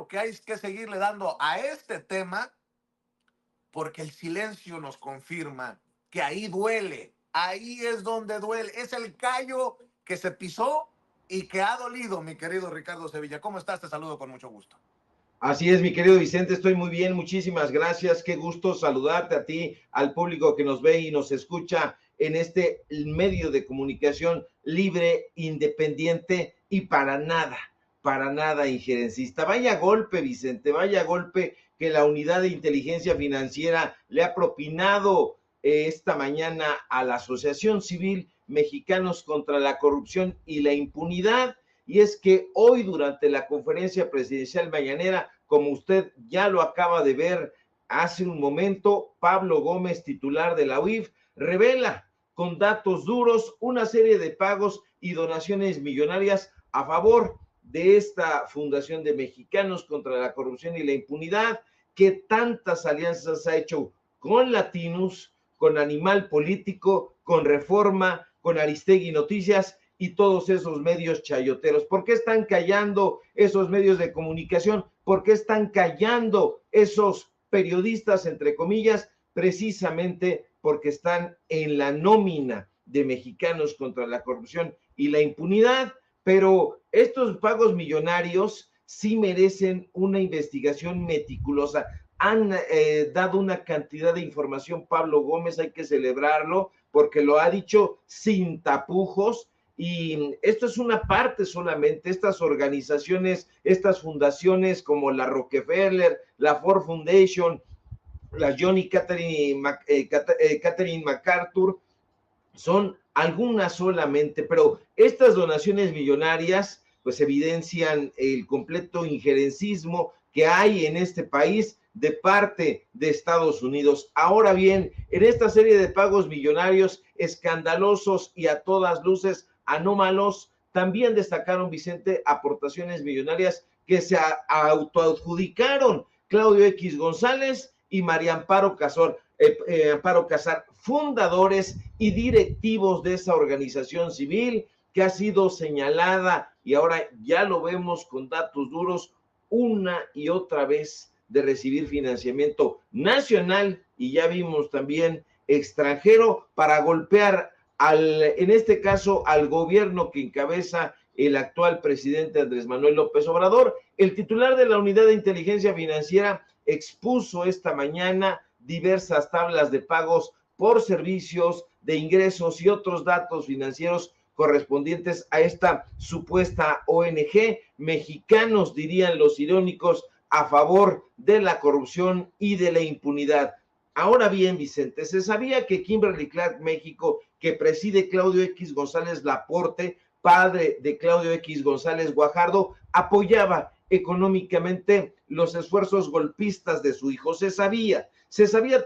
claro que hay que seguirle dando a este tema porque el silencio nos confirma que ahí duele, ahí es donde duele, es el callo que se pisó y que ha dolido, mi querido Ricardo Sevilla. ¿Cómo estás? Te saludo con mucho gusto. Así es, mi querido Vicente, estoy muy bien, muchísimas gracias, qué gusto saludarte a ti, al público que nos ve y nos escucha en este medio de comunicación libre, independiente y para nada injerencista. Vaya golpe, Vicente, vaya golpe que la Unidad de Inteligencia Financiera le ha propinado esta mañana a la Asociación Civil Mexicanos contra la Corrupción y la Impunidad. Y es que hoy, durante la conferencia presidencial mañanera, como usted ya lo acaba de ver hace un momento, Pablo Gómez, titular de la UIF, revela con datos duros una serie de pagos y donaciones millonarias a favor de esta Fundación de Mexicanos contra la Corrupción y la Impunidad, que tantas alianzas ha hecho con Latinus, con Animal Político, con Reforma, con Aristegui Noticias y todos esos medios chayoteros. ¿Por qué están callando esos medios de comunicación? ¿Por qué están callando esos periodistas, entre comillas? Precisamente porque están en la nómina de Mexicanos contra la Corrupción y la Impunidad. Pero estos pagos millonarios sí merecen una investigación meticulosa. Han dado una cantidad de información, Pablo Gómez, hay que celebrarlo, porque lo ha dicho sin tapujos. Y esto es una parte solamente, estas organizaciones, estas fundaciones como la Rockefeller, la Ford Foundation, la Johnny Catherine MacArthur, son algunas solamente, pero estas donaciones millonarias pues evidencian el completo injerencismo que hay en este país de parte de Estados Unidos. Ahora bien, en esta serie de pagos millonarios escandalosos y a todas luces anómalos, también destacaron, Vicente, aportaciones millonarias que se autoadjudicaron Claudio X González y María Amparo Casar, fundadores y directivos de esa organización civil que ha sido señalada, y ahora ya lo vemos con datos duros, una y otra vez, de recibir financiamiento nacional y ya vimos también extranjero para golpear en este caso al gobierno que encabeza el actual presidente Andrés Manuel López Obrador. El titular de la Unidad de Inteligencia Financiera expuso esta mañana diversas tablas de pagos por servicios, de ingresos y otros datos financieros correspondientes a esta supuesta ONG, mexicanos, dirían los irónicos, a favor de la corrupción y de la impunidad. Ahora bien, Vicente, se sabía que Kimberly Clark México, que preside Claudio X González Laporte, padre de Claudio X González Guajardo, apoyaba económicamente los esfuerzos golpistas de su hijo. Se sabía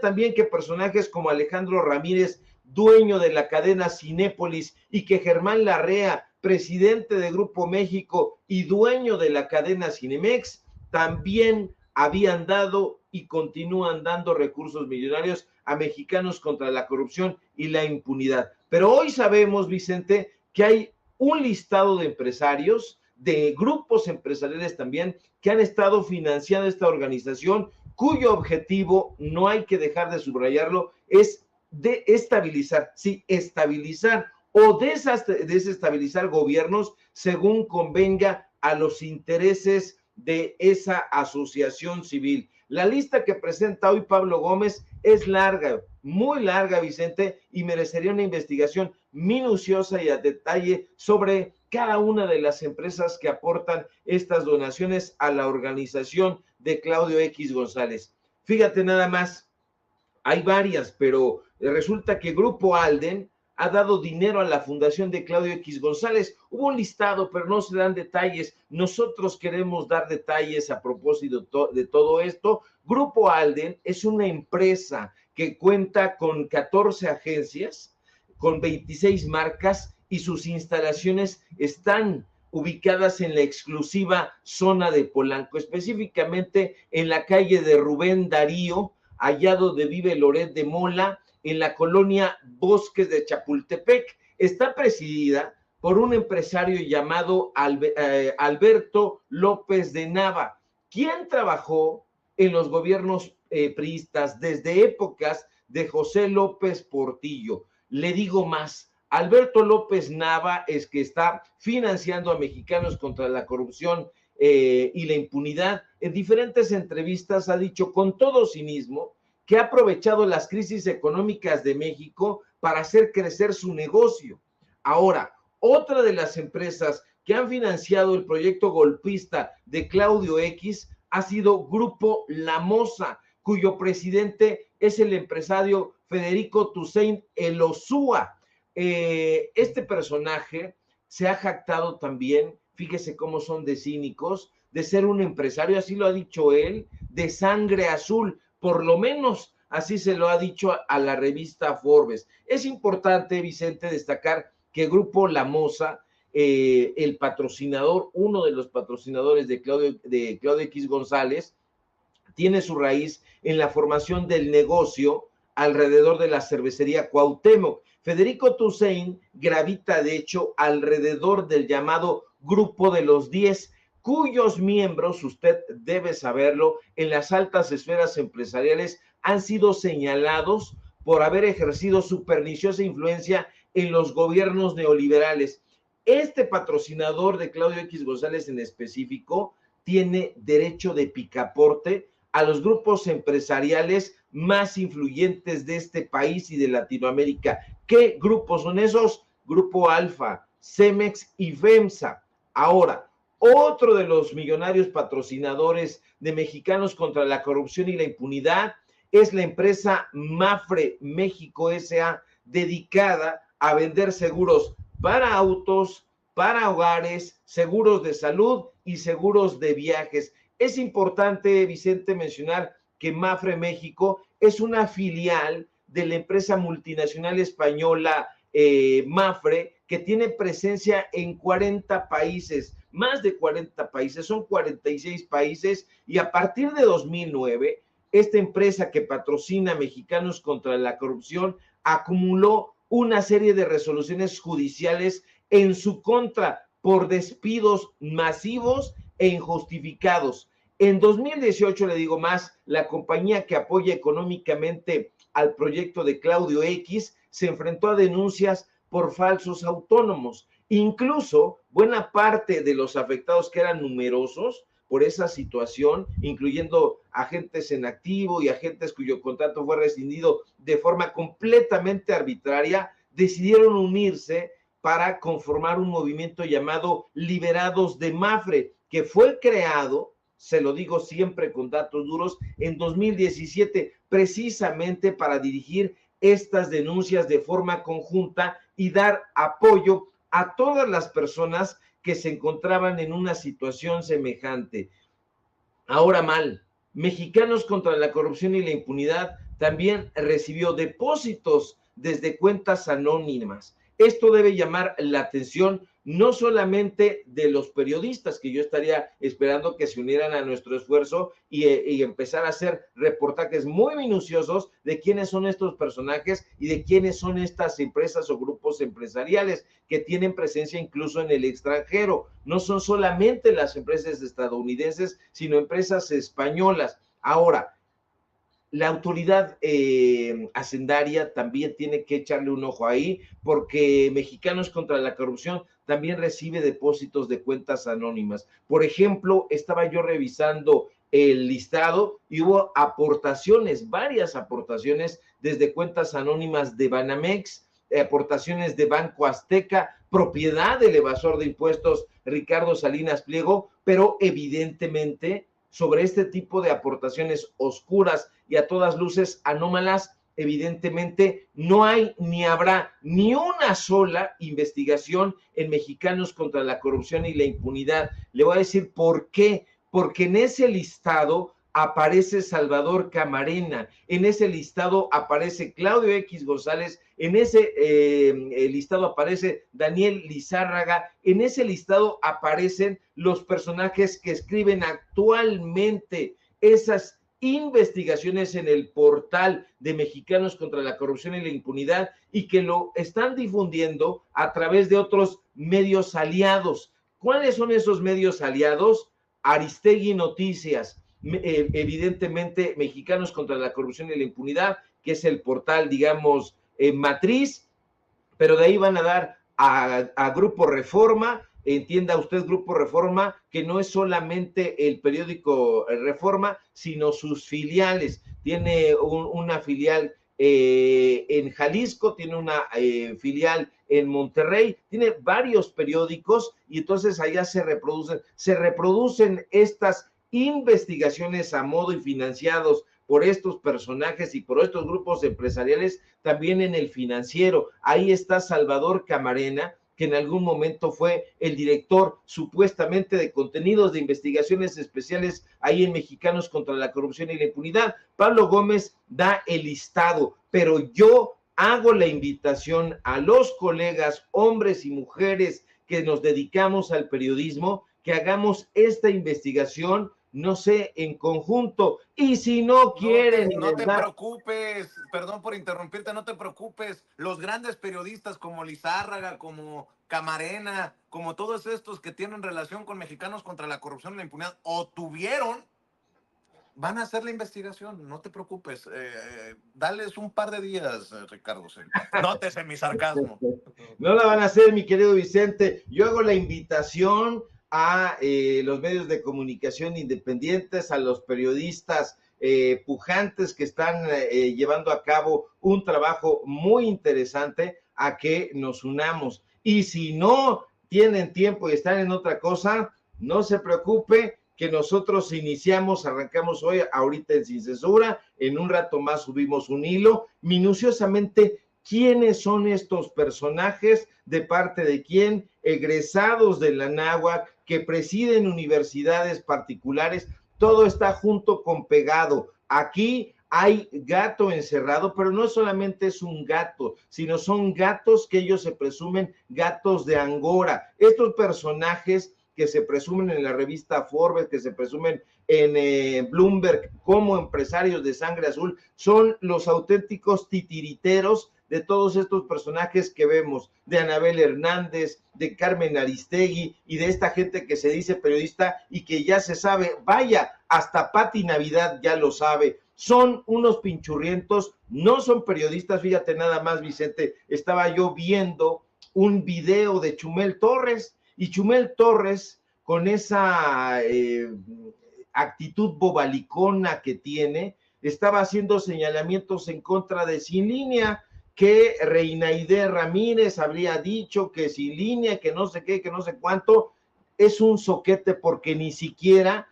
también que personajes como Alejandro Ramírez, dueño de la cadena Cinépolis, y que Germán Larrea, presidente de Grupo México y dueño de la cadena Cinemex, también habían dado y continúan dando recursos millonarios a mexicanos contra la corrupción y la impunidad. Pero hoy sabemos, Vicente, que hay un listado de empresarios, de grupos empresariales también, que han estado financiando esta organización, cuyo objetivo, no hay que dejar de subrayarlo, es de estabilizar, sí, estabilizar o desestabilizar gobiernos según convenga a los intereses de esa asociación civil. La lista que presenta hoy Pablo Gómez es larga, muy larga, Vicente, y merecería una investigación minuciosa y a detalle sobre cada una de las empresas que aportan estas donaciones a la organización de Claudio X González. Fíjate nada más, hay varias, pero resulta que Grupo Alden ha dado dinero a la fundación de Claudio X González. Hubo un listado, pero no se dan detalles. Nosotros queremos dar detalles a propósito de todo esto. Grupo Alden es una empresa que cuenta con 14 agencias, con 26 marcas, y sus instalaciones están ubicadas en la exclusiva zona de Polanco, específicamente en la calle de Rubén Darío, allá donde vive Loret de Mola, en la colonia Bosques de Chapultepec. Está presidida por un empresario llamado Alberto López de Nava, ¿Quién trabajó en los gobiernos priistas desde épocas de José López Portillo? Le digo más, Alberto López Nava es que está financiando a Mexicanos contra la corrupción y la impunidad. En diferentes entrevistas ha dicho con todo cinismo que ha aprovechado las crisis económicas de México para hacer crecer su negocio. Ahora, otra de las empresas que han financiado el proyecto golpista de Claudio X ha sido Grupo La Moza, cuyo presidente es el empresario Federico Toussaint Elosúa. Este personaje se ha jactado también, fíjese cómo son de cínicos, de ser un empresario, así lo ha dicho él, de sangre azul, por lo menos así se lo ha dicho a la revista Forbes. Es importante, Vicente, destacar que Grupo La Moza, el patrocinador, uno de los patrocinadores de Claudio X González, tiene su raíz en la formación del negocio alrededor de la cervecería Cuauhtémoc. Federico Toussaint gravita, de hecho, alrededor del llamado Grupo de los 10, cuyos miembros, usted debe saberlo, en las altas esferas empresariales han sido señalados por haber ejercido su perniciosa influencia en los gobiernos neoliberales. Este patrocinador de Claudio X González en específico tiene derecho de picaporte a los grupos empresariales más influyentes de este país y de Latinoamérica. ¿Qué grupos son esos? Grupo Alfa, Cemex y FEMSA. Ahora, otro de los millonarios patrocinadores de Mexicanos contra la corrupción y la impunidad es la empresa Mapfre México S.A., dedicada a vender seguros para autos, para hogares, seguros de salud y seguros de viajes. Es importante, Vicente, mencionar que Mapfre México es una filial de la empresa multinacional española Mapfre, que tiene presencia en 40 países, más de 40 países, son 46 países, y a partir de 2009, esta empresa que patrocina Mexicanos contra la corrupción acumuló una serie de resoluciones judiciales en su contra por despidos masivos e injustificados. En 2018, le digo más, la compañía que apoya económicamente al proyecto de Claudio X se enfrentó a denuncias por falsos autónomos. Incluso buena parte de los afectados, que eran numerosos por esa situación, incluyendo agentes en activo y agentes cuyo contrato fue rescindido de forma completamente arbitraria, decidieron unirse para conformar un movimiento llamado Liberados de Mapfre, que fue creado, se lo digo siempre con datos duros, en 2017, precisamente para dirigir estas denuncias de forma conjunta y dar apoyo a todas las personas que se encontraban en una situación semejante. Ahora mal, Mexicanos contra la corrupción y la impunidad también recibió depósitos desde cuentas anónimas. Esto debe llamar la atención no solamente de los periodistas, que yo estaría esperando que se unieran a nuestro esfuerzo y empezar a hacer reportajes muy minuciosos de quiénes son estos personajes y de quiénes son estas empresas o grupos empresariales que tienen presencia incluso en el extranjero. No son solamente las empresas estadounidenses, sino empresas españolas. Ahora, la autoridad hacendaria también tiene que echarle un ojo ahí, porque Mexicanos contra la corrupción también recibe depósitos de cuentas anónimas. Por ejemplo, estaba yo revisando el listado y hubo aportaciones, varias aportaciones desde cuentas anónimas de Banamex, aportaciones de Banco Azteca, propiedad del evasor de impuestos Ricardo Salinas Pliego, pero evidentemente sobre este tipo de aportaciones oscuras y a todas luces anómalas, evidentemente no hay ni habrá ni una sola investigación en Mexicanos contra la corrupción y la impunidad. Le voy a decir por qué. Porque en ese listado aparece Salvador Camarena, en ese listado aparece Claudio X González, en ese listado aparece Daniel Lizárraga, en ese listado aparecen los personajes que escriben actualmente esas investigaciones en el portal de Mexicanos contra la corrupción y la impunidad y que lo están difundiendo a través de otros medios aliados. ¿Cuáles son esos medios aliados? Aristegui Noticias, evidentemente Mexicanos contra la Corrupción y la Impunidad, que es el portal, digamos, matriz, pero de ahí van a dar a Grupo Reforma. Entienda usted, Grupo Reforma, que no es solamente el periódico Reforma, sino sus filiales. Tiene una filial en Jalisco, tiene una filial en Monterrey, tiene varios periódicos y entonces allá se reproducen estas investigaciones a modo y financiados por estos personajes y por estos grupos empresariales, también en el financiero. Ahí está Salvador Camarena, que en algún momento fue el director supuestamente de contenidos de investigaciones especiales ahí en Mexicanos contra la Corrupción y la Impunidad. Pablo Gómez da el listado, pero yo hago la invitación a los colegas, hombres y mujeres que nos dedicamos al periodismo, que hagamos esta investigación, no sé, en conjunto. Y si no quieren, No te preocupes, perdón por interrumpirte, no te preocupes. Los grandes periodistas como Lizárraga, como Camarena, como todos estos que tienen relación con Mexicanos contra la Corrupción y la Impunidad, o tuvieron, van a hacer la investigación, no te preocupes. Dales un par de días, Ricardo. Nótese mi sarcasmo. No la van a hacer, mi querido Vicente. Yo hago la invitación a los medios de comunicación independientes, a los periodistas pujantes que están llevando a cabo un trabajo muy interesante, a que nos unamos. Y si no tienen tiempo y están en otra cosa, no se preocupe, que nosotros iniciamos, arrancamos hoy, ahorita en Sin Censura, en un rato más subimos un hilo, minuciosamente, quiénes son estos personajes, de parte de quién, egresados de la Anáhuac, que presiden universidades particulares, todo está junto con pegado. Aquí hay gato encerrado, pero no solamente es un gato, sino son gatos que ellos se presumen gatos de Angora. Estos personajes que se presumen en la revista Forbes, que se presumen en Bloomberg como empresarios de sangre azul, son los auténticos titiriteros de todos estos personajes que vemos, de Anabel Hernández, de Carmen Aristegui y de esta gente que se dice periodista y que ya se sabe, vaya, hasta Pati Navidad ya lo sabe. Son unos pinchurrientos, no son periodistas. Fíjate nada más, Vicente, estaba yo viendo un video de Chumel Torres, y Chumel Torres, con esa actitud bobalicona que tiene, estaba haciendo señalamientos en contra de Sin Línea, que Reinaide Ramírez habría dicho que Sin Línea, que no sé qué, que no sé cuánto. Es un soquete porque ni siquiera,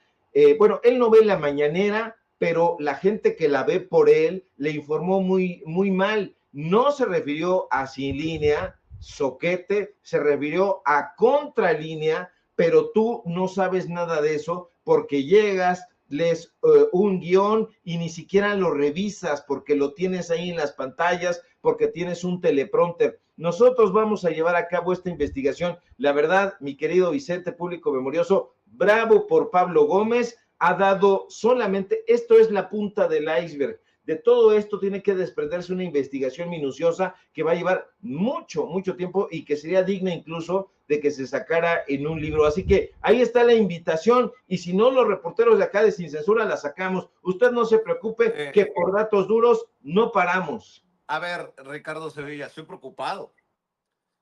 bueno, él no ve la mañanera, pero la gente que la ve por él le informó muy, muy mal. No se refirió a Sin Línea, soquete, se refirió a Contralínea, pero tú no sabes nada de eso porque llegas, lees un guión y ni siquiera lo revisas porque lo tienes ahí en las pantallas, porque tienes un teleprompter. Nosotros vamos a llevar a cabo esta investigación. La verdad, mi querido Vicente, público memorioso, bravo por Pablo Gómez. Ha dado solamente, esto es la punta del iceberg. De todo esto tiene que desprenderse una investigación minuciosa que va a llevar mucho, mucho tiempo y que sería digna incluso de que se sacara en un libro. Así que ahí está la invitación, y si no, los reporteros de acá de Sin Censura la sacamos. Usted no se preocupe, que por datos duros no paramos. A ver, Ricardo Sevilla, estoy preocupado. O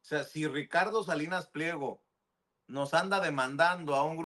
sea, si Ricardo Salinas Pliego nos anda demandando a un grupo